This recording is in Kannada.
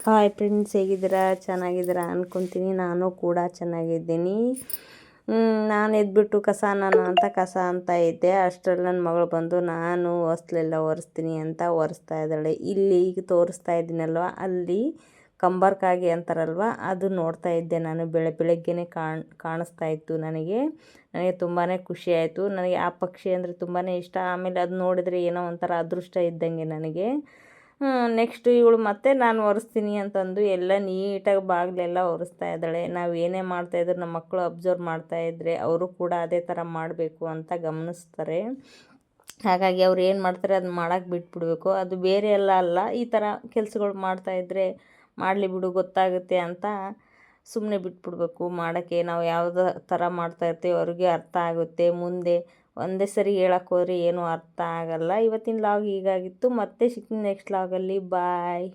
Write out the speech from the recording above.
ಹಾಯ್ ಫ್ರೆಂಡ್ಸ್, ಹೇಗಿದ್ದೀರಾ? ಚೆನ್ನಾಗಿದ್ದೀರಾ ಅಂದ್ಕೊತೀನಿ. ನಾನು ಕೂಡ ಚೆನ್ನಾಗಿದ್ದೀನಿ. ನಾನು ಎದ್ಬಿಟ್ಟು ಕಸ ಅಂತ ಇದ್ದೆ. ಅಷ್ಟರಲ್ಲಿ ನನ್ನ ಮಗಳು ಬಂದು ನಾನು ಹೊಸ್ಲೆಲ್ಲ ಒರೆಸ್ತೀನಿ ಅಂತ ಒರೆಸ್ತಾ ಇದ್ದಾಳೆ. ಇಲ್ಲಿ ಈಗ ತೋರಿಸ್ತಾ ಇದ್ದೀನಲ್ವ, ಅಲ್ಲಿ ಕಂಬರ್ಕಾಗಿ ಅಂತಾರಲ್ವ, ಅದು ನೋಡ್ತಾ ಇದ್ದೆ ನಾನು. ಬೆಳಗ್ಗೆನೇ ಕಾಣಿಸ್ತಾ ಇತ್ತು ನನಗೆ ತುಂಬಾ ಖುಷಿ ಆಯಿತು. ನನಗೆ ಆ ಪಕ್ಷಿ ಅಂದರೆ ತುಂಬಾ ಇಷ್ಟ. ಆಮೇಲೆ ಅದು ನೋಡಿದರೆ ಏನೋ ಒಂಥರ ಅದೃಷ್ಟ ಇದ್ದಂಗೆ ನನಗೆ. ನೆಕ್ಸ್ಟು ಇವಳು ಮತ್ತೆ ನಾನು ಒರೆಸ್ತೀನಿ ಅಂತಂದು ಎಲ್ಲ ನೀಟಾಗಿ ಬಾಗಿಲೆಲ್ಲ ಒರೆಸ್ತಾ ಇದ್ದಾಳೆ. ನಾವು ಏನೇ ಮಾಡ್ತಾಯಿದ್ರು ನಮ್ಮ ಮಕ್ಕಳು ಅಬ್ಸರ್ವ್ ಮಾಡ್ತಾಯಿದ್ರೆ ಅವರು ಕೂಡ ಅದೇ ಥರ ಮಾಡಬೇಕು ಅಂತ ಗಮನಿಸ್ತಾರೆ. ಹಾಗಾಗಿ ಅವ್ರು ಏನು ಮಾಡ್ತಾರೆ ಅದನ್ನ ಮಾಡೋಕ್ಕೆ ಬಿಟ್ಬಿಡ್ಬೇಕು. ಅದು ಬೇರೆ ಎಲ್ಲ ಅಲ್ಲ, ಈ ಥರ ಕೆಲಸಗಳು ಮಾಡ್ತಾಯಿದ್ರೆ ಮಾಡಲಿ ಬಿಡು ಗೊತ್ತಾಗುತ್ತೆ ಅಂತ ಸುಮ್ಮನೆ ಬಿಟ್ಬಿಡ್ಬೇಕು. ಮಾಡೋಕ್ಕೆ ನಾವು ಯಾವುದೇ ಥರ ಮಾಡ್ತಾಯಿರ್ತೀವಿ ಅವ್ರಿಗೆ ಅರ್ಥ ಆಗುತ್ತೆ. ಮುಂದೆ ಒಂದೇ ಸರಿ ಹೇಳಕ್ಕೆ ಹೋದರೆ ಏನೂ ಅರ್ಥ ಆಗಲ್ಲ. ಇವತ್ತಿನ ಲಾಗ್ ಹೀಗಾಗಿತ್ತು. ಮತ್ತೆ ಸಿಗ್ತೀನಿ ನೆಕ್ಸ್ಟ್ ಲಾಗಲ್ಲಿ. ಬಾಯ್.